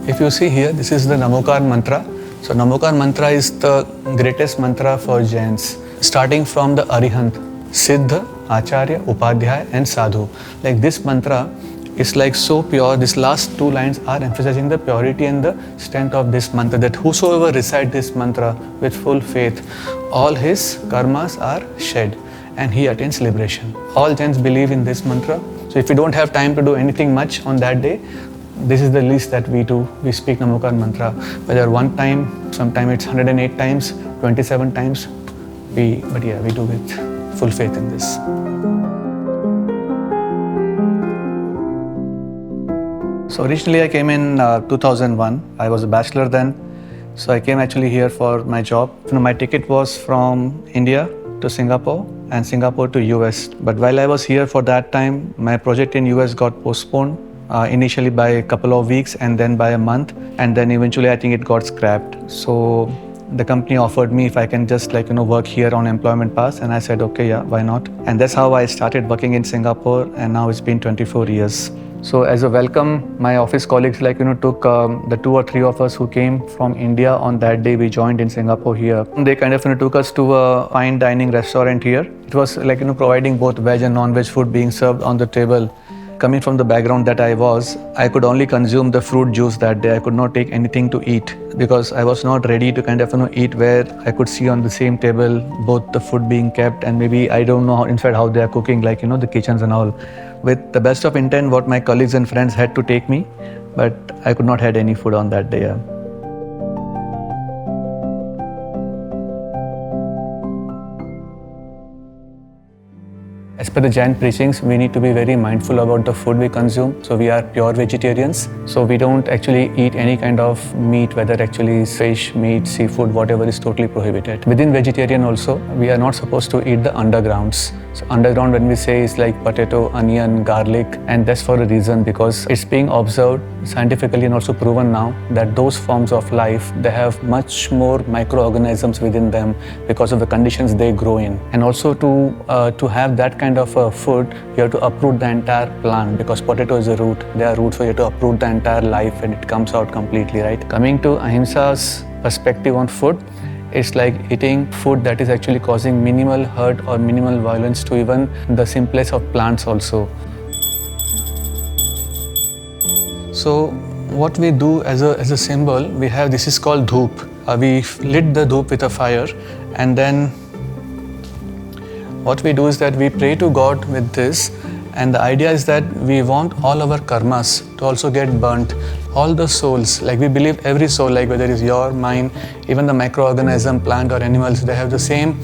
If you see here, this is the Namukar Mantra. So Namukar Mantra is the greatest mantra for Jains, starting from the Arihant, Siddha, Acharya, Upadhyay and Sadhu. Like this mantra is like so pure. These last two lines are emphasizing the purity and the strength of this mantra, that whosoever recite this mantra with full faith, all his karmas are shed and he attains liberation. All Jains believe in this mantra. So if you don't have time to do anything much on that day, this is the least that we do. We speak Namukar Mantra, whether one time, sometime it's 108 times, 27 times, we do with full faith in this. So originally I came in 2001. I was a bachelor then. So I came actually here for my job. My ticket was from India to Singapore and Singapore to US. But while I was here for that time, my project in US got postponed. Initially by a couple of weeks and then by a month, and then eventually I think it got scrapped. So the company offered me if I can just work here on employment pass, and I said okay, yeah, why not? And that's how I started working in Singapore, and now it's been 24 years. So as a welcome, my office colleagues took the 2 or 3 of us who came from India on that day. We joined in Singapore here. They kind of took us to a fine dining restaurant here. It was providing both veg and non-veg food being served on the table. Coming from the background that I was, I could only consume the fruit juice that day. I could not take anything to eat because I was not ready to eat where I could see on the same table both the food being kept and maybe I don't know inside how they are cooking, the kitchens and all. With the best of intent, what my colleagues and friends had to take me, but I could not had any food on that day. Yeah. As per the Jain preachings, we need to be very mindful about the food we consume. So we are pure vegetarians. So we don't actually eat any kind of meat, whether actually fish, meat, seafood, whatever is totally prohibited. Within vegetarian also, we are not supposed to eat the undergrounds. So underground, when we say, is like potato, onion, garlic, and that's for a reason, because it's being observed scientifically and also proven now that those forms of life, they have much more microorganisms within them because of the conditions they grow in. And also to have that kind of food, you have to uproot the entire plant, because potato is a root. They are roots, so you have to uproot the entire life and it comes out completely, right? Coming to Ahimsa's perspective on food, it's like eating food that is actually causing minimal hurt or minimal violence to even the simplest of plants also. So what we do as a symbol, we have, this is called dhoop. We lit the dhoop with a fire, and then what we do is that we pray to God with this, and the idea is that we want all our karmas to also get burnt. All the souls, like we believe every soul, like whether it's your, mine, even the microorganism, plant or animals, they have the same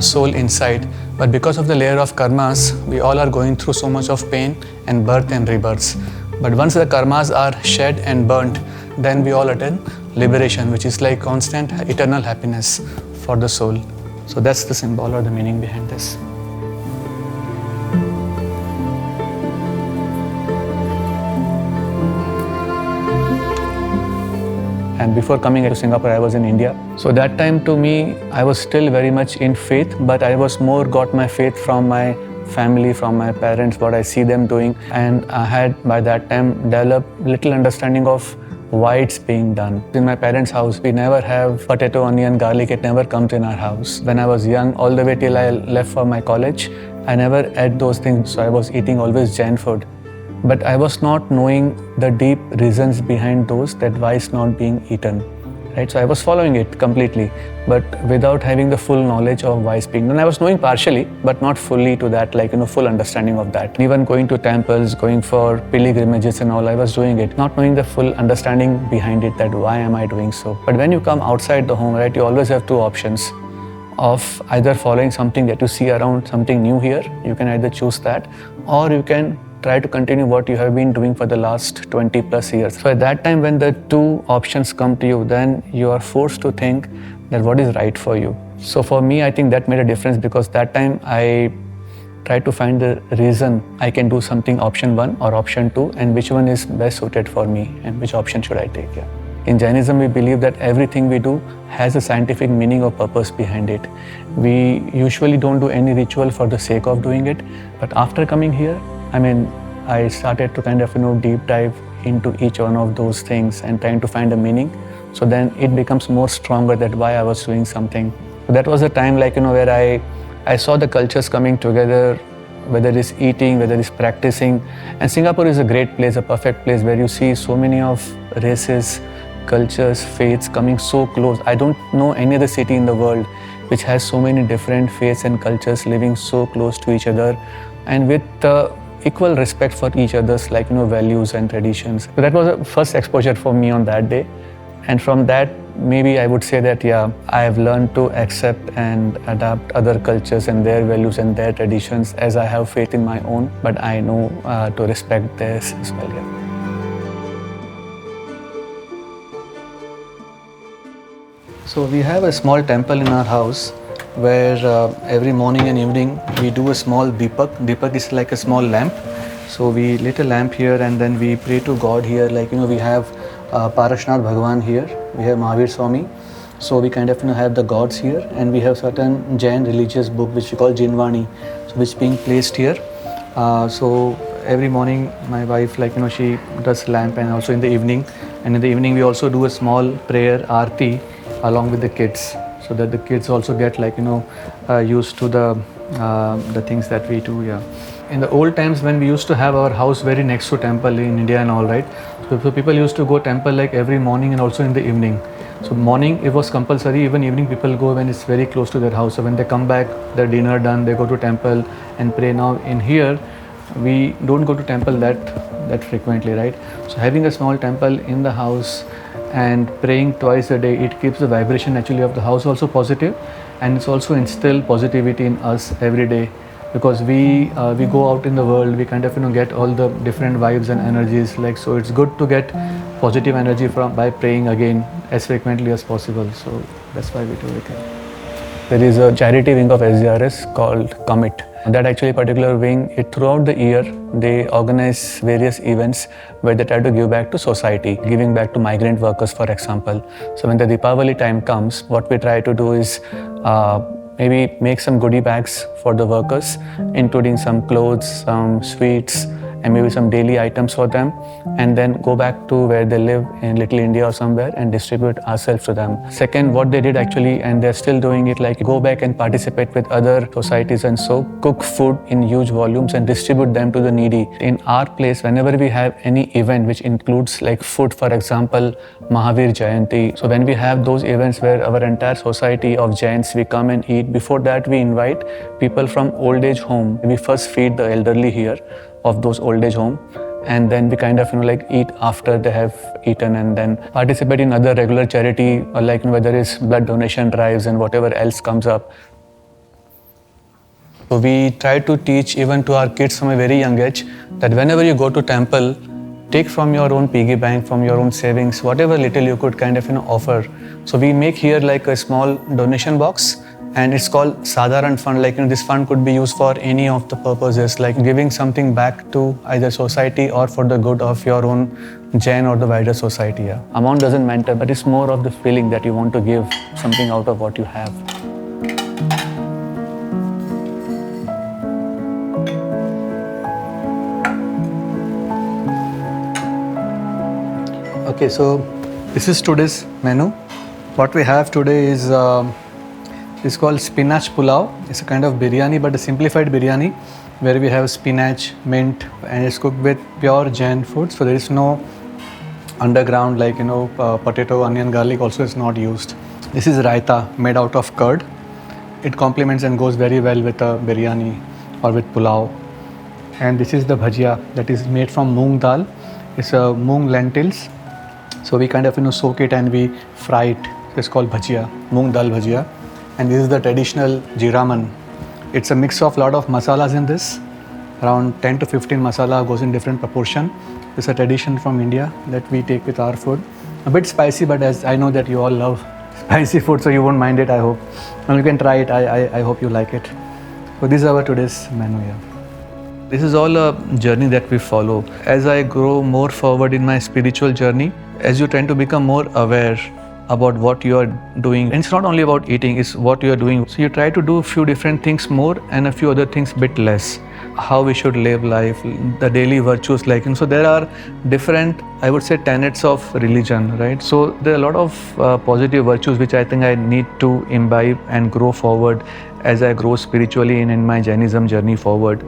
soul inside. But because of the layer of karmas, we all are going through so much of pain and birth and rebirths. But once the karmas are shed and burnt, then we all attain liberation, which is like constant eternal happiness for the soul. So that's the symbol or the meaning behind this. And before coming to Singapore, I was in India. So that time to me, I was still very much in faith, but I was more got my faith from my family, from my parents, what I see them doing. And I had by that time developed little understanding of why it's being done. In my parents' house, we never have potato, onion, garlic. It never comes in our house. When I was young, all the way till I left for my college, I never ate those things. So I was eating always Jain food. But I was not knowing the deep reasons behind those, that why it's not being eaten. Right? So I was following it completely, but without having the full knowledge of why it's being done. I was knowing partially, but not fully to that, full understanding of that. Even going to temples, going for pilgrimages and all, I was doing it, not knowing the full understanding behind it, that why am I doing so. But when you come outside the home, right, you always have 2 options of either following something that you see around, something new here. You can either choose that, or you can try to continue what you have been doing for the last 20 plus years. So at that time, when the 2 options come to you, then you are forced to think that what is right for you. So for me, I think that made a difference, because that time I tried to find the reason I can do something option 1 or option 2, and which one is best suited for me and which option should I take. Yeah. In Jainism, we believe that everything we do has a scientific meaning or purpose behind it. We usually don't do any ritual for the sake of doing it, but after coming here, I started to deep dive into each one of those things and trying to find a meaning. So then it becomes more stronger that why I was doing something. So that was a time where I saw the cultures coming together, whether it's eating, whether it's practicing. And Singapore is a great place, a perfect place where you see so many of races, cultures, faiths coming so close. I don't know any other city in the world which has so many different faiths and cultures living so close to each other and with equal respect for each other's values and traditions. So that was a first exposure for me on that day. And from that, maybe I would say that, I have learned to accept and adapt other cultures and their values and their traditions as I have faith in my own, but I know to respect theirs as well, So we have a small temple in our house where every morning and evening we do a small Deepak. Deepak is like a small lamp. So we lit a lamp here and then we pray to God here. We have Parashnath Bhagwan here, we have Mahavir Swami. So we have the gods here, and we have certain Jain religious book which we call Jinvani, so which being placed here. So every morning my wife she does lamp, and also in the evening. And in the evening we also do a small prayer aarti along with the kids, so that the kids also get used to the things that we do. In the old times when we used to have our house very next to temple in India and all, right, so people used to go temple every morning and also in the evening. So morning it was compulsory, even evening people go when it's very close to their house. So when they come back, their dinner done, they go to temple and pray. Now in here we don't go to temple that frequently, right? So having a small temple in the house and praying twice a day, it keeps the vibration actually of the house also positive, and it's also instill positivity in us every day, because we go out in the world, we get all the different vibes and energies, so it's good to get positive energy by praying again as frequently as possible. So that's why we do it. There is a charity wing of SGRS called Commit. That actually particular wing, throughout the year, they organize various events where they try to give back to society, giving back to migrant workers, for example. So when the Deepavali time comes, what we try to do is maybe make some goodie bags for the workers, including some clothes, some sweets, and maybe some daily items for them, and then go back to where they live in Little India or somewhere and distribute ourselves to them. Second, what they did actually, and they're still doing it, go back and participate with other societies and so cook food in huge volumes and distribute them to the needy. In our place, whenever we have any event which includes food, for example, Mahavir Jayanti, so when we have those events where our entire society of Jains, we come and eat, before that we invite people from old age home. We first feed the elderly here of those old age home, and then we eat after they have eaten, and then participate in other regular charity, or whether it's blood donation drives and whatever else comes up. So we try to teach even to our kids from a very young age that whenever you go to temple, take from your own piggy bank, from your own savings, whatever little you could offer. So we make here a small donation box, and it's called Sadharan Fund. This fund could be used for any of the purposes, giving something back to either society or for the good of your own Jain or the wider society. Amount doesn't matter, but it's more of the feeling that you want to give something out of what you have. Okay, so this is today's menu. What we have today is it's called spinach pulao. It's a kind of biryani, but a simplified biryani where we have spinach, mint, and it's cooked with pure Jain food. So there is no underground potato, onion, garlic also is not used. This is raita made out of curd. It complements and goes very well with a biryani or with pulao. And this is the bhajia that is made from moong dal. It's moong lentils. So we soak it and we fry it. It's called bhajia, moong dal bhajia. And this is the traditional jiraman. It's a mix of lot of masalas in this. Around 10 to 15 masala goes in different proportion. It's a tradition from India that we take with our food. A bit spicy, but as I know that you all love spicy food, so you won't mind it, I hope. And you can try it. I hope you like it. So this is our today's menu here. This is all a journey that we follow. As I grow more forward in my spiritual journey, as you tend to become more aware about what you are doing. And it's not only about eating, it's what you are doing. So you try to do a few different things more and a few other things bit less. How we should live life, the daily virtues, like, and so there are different, I would say, tenets of religion, right? So there are a lot of positive virtues which I think I need to imbibe and grow forward as I grow spiritually in my Jainism journey forward.